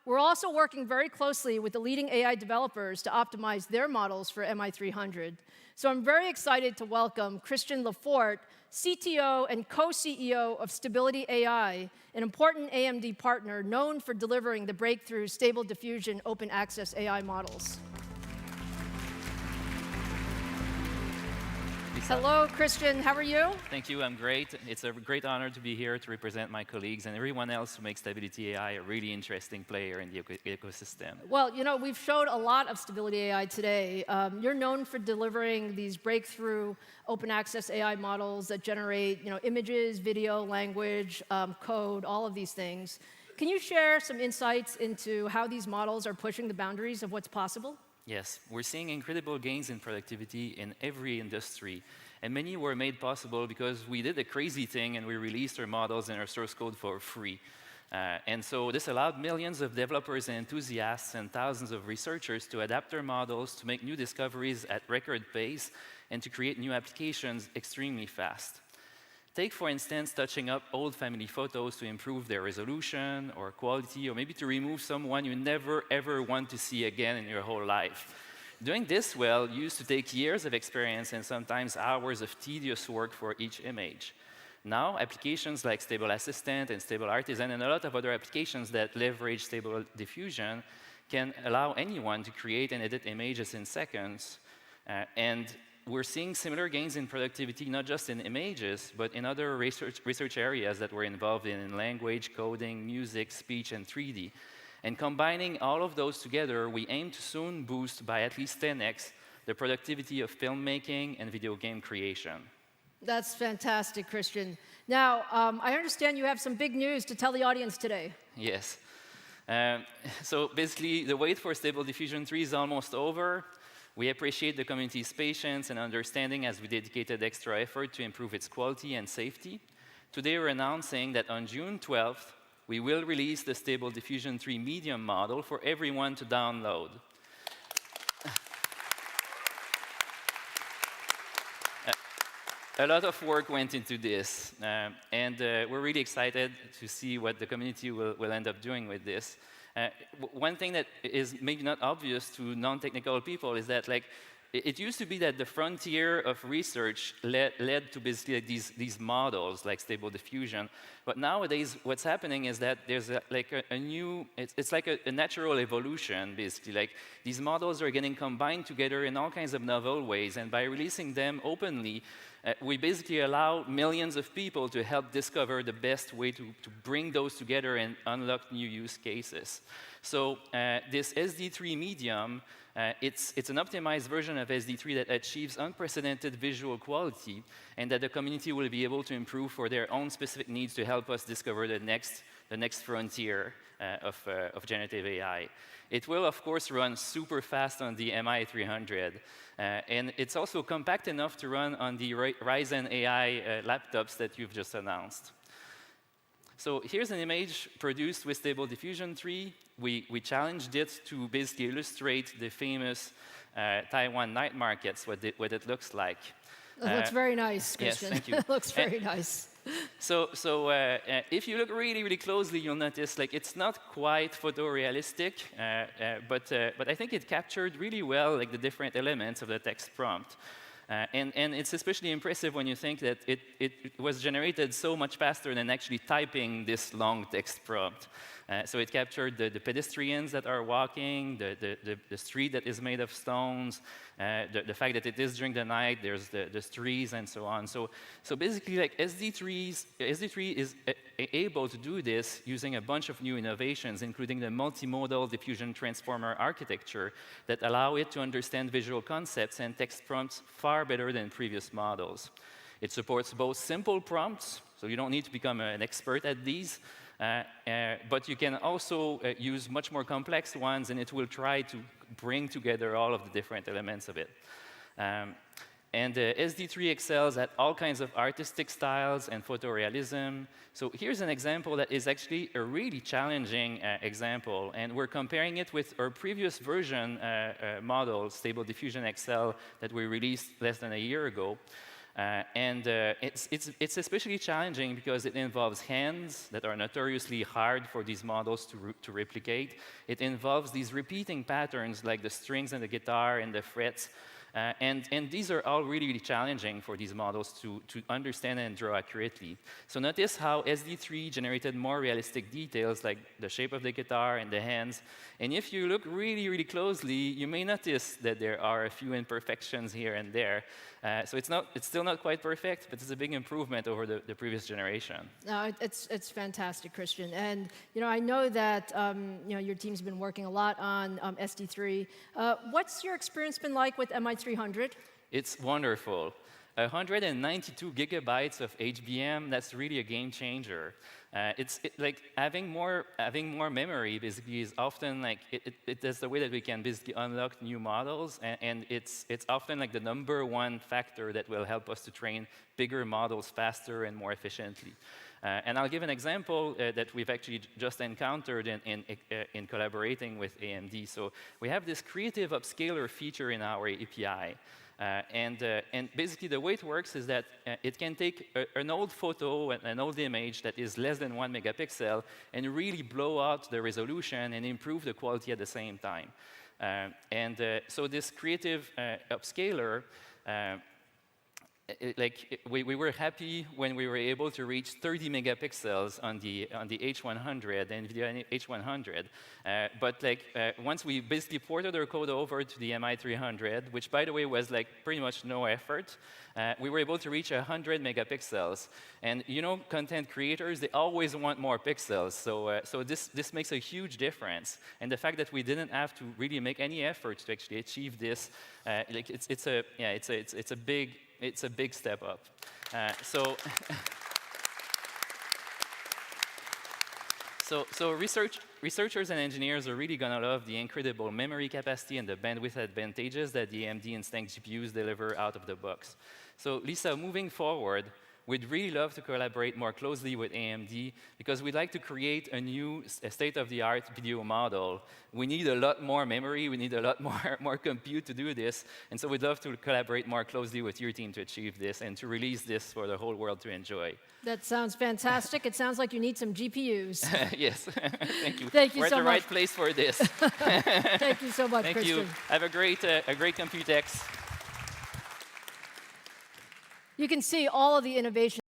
we're also working very closely with the leading AI developers to optimize their models for MI300. So I'm very excited to welcome Christian Laforte, CTO and co-CEO of Stability AI, an important AMD partner known for delivering the breakthrough Stable Diffusion open access AI models. Hello, Christian. How are you? Thank you. I'm great. It's a great honor to be here to represent my colleagues and everyone else who makes Stability AI a really interesting player in the ecosystem. Well, you know, we've showed a lot of Stability AI today. You're known for delivering these breakthrough open access AI models that generate, images, video, language, code, all of these things. Can you share some insights into how these models are pushing the boundaries of what's possible? Yes, we're seeing incredible gains in productivity in every industry, and many were made possible because we did a crazy thing and we released our models and our source code for free. And so this allowed millions of developers and enthusiasts and thousands of researchers to adapt their models to make new discoveries at record pace and to create new applications extremely fast. Take, for instance, touching up old family photos to improve their resolution or quality, or maybe to remove someone you never, ever want to see again in your whole life. Doing this well used to take years of experience and sometimes hours of tedious work for each image. Now, applications like Stable Assistant and Stable Artisan and a lot of other applications that leverage Stable Diffusion can allow anyone to create and edit images in seconds. And we're seeing similar gains in productivity, not just in images, but in other research areas that we're involved in language, coding, music, speech, and 3D. And combining all of those together, we aim to soon boost by at least 10x the productivity of filmmaking and video game creation. That's fantastic, Christian. Now, I understand you have some big news to tell the audience today. Yes. So basically, the wait for Stable Diffusion 3 is almost over. We appreciate the community's patience and understanding as we dedicated extra effort to improve its quality and safety. Today, we're announcing that on June 12th, we will release the Stable Diffusion 3 medium model for everyone to download. A lot of work went into this, and we're really excited to see what the community will end up doing with this. One thing that is maybe not obvious to non-technical people is that, it used to be that the frontier of research led to basically these models like Stable Diffusion. But nowadays, what's happening is that there's a new, it's like a natural evolution, basically. These models are getting combined together in all kinds of novel ways, and by releasing them openly, we basically allow millions of people to help discover the best way to bring those together and unlock new use cases. So this SD3 medium, it's an optimized version of SD3 that achieves unprecedented visual quality and that the community will be able to improve for their own specific needs to help us discover the next frontier of generative AI. It will, of course, run super fast on the MI300. And it's also compact enough to run on the Ryzen AI laptops that you've just announced. So here's an image produced with Stable Diffusion 3. We challenged it to basically illustrate the famous Taiwan night markets, what it looks like. It looks very nice, Christian. Yes, thank you. It looks very nice. So if you look really, really closely, you'll notice it's not quite photorealistic, but I think it captured really well the different elements of the text prompt. And it's especially impressive when you think that it was generated so much faster than actually typing this long text prompt. So it captured the pedestrians that are walking, the street that is made of stones, the fact that it is during the night, there's the trees, and so on. So basically, SD3 is able to do this using a bunch of new innovations, including the multimodal diffusion transformer architecture that allow it to understand visual concepts and text prompts far better than previous models. It supports both simple prompts, so you don't need to become an expert at these, but you can also use much more complex ones, and it will try to bring together all of the different elements of it. And SD3 excels at all kinds of artistic styles and photorealism. So here's an example that is actually a really challenging example, and we're comparing it with our previous version model, Stable Diffusion XL, that we released less than a year ago. It's especially challenging because it involves hands that are notoriously hard for these models to replicate. It involves these repeating patterns like the strings and the guitar and the frets. And these are all really, really challenging for these models to understand and draw accurately. So notice how SD3 generated more realistic details like the shape of the guitar and the hands. And if you look really, really closely, you may notice that there are a few imperfections here and there. So it's still not quite perfect, but it's a big improvement over the previous generation. No, it's fantastic, Christian. And I know that your team's been working a lot on SD3. What's your experience been like with MI300? It's wonderful. 192 gigabytes of HBM, that's really a game changer. Like having more memory basically is often like, that's the way that we can basically unlock new models, and it's often like the #1 factor that will help us to train bigger models faster and more efficiently. And I'll give an example that we've actually just encountered in collaborating with AMD. So we have this creative upscaler feature in our API. And basically, the way it works is that it can take an old photo, an old image that is less than 1 megapixel, and really blow out the resolution and improve the quality at the same time. So this creative upscaler, we were happy when we were able to reach 30 megapixels on the H100, the NVIDIA H100. But once we basically ported our code over to the MI300, which by the way was like pretty much no effort, we were able to reach 100 megapixels. And content creators, they always want more pixels. So this makes a huge difference. And the fact that we didn't have to really make any effort to actually achieve this, it's a big step up. So researchers and engineers are really going to love the incredible memory capacity and the bandwidth advantages that the AMD Instinct GPUs deliver out of the box. So Lisa, moving forward, we'd really love to collaborate more closely with AMD because we'd like to create a new state-of-the-art video model. We need a lot more memory. We need a lot more compute to do this. And so we'd love to collaborate more closely with your team to achieve this and to release this for the whole world to enjoy. That sounds fantastic. It sounds like you need some GPUs. Yes. Thank you. Thank you We're so at the much. right place for this. Thank you so much, Thank Christian. you. Have a great Computex. You can see all of the innovation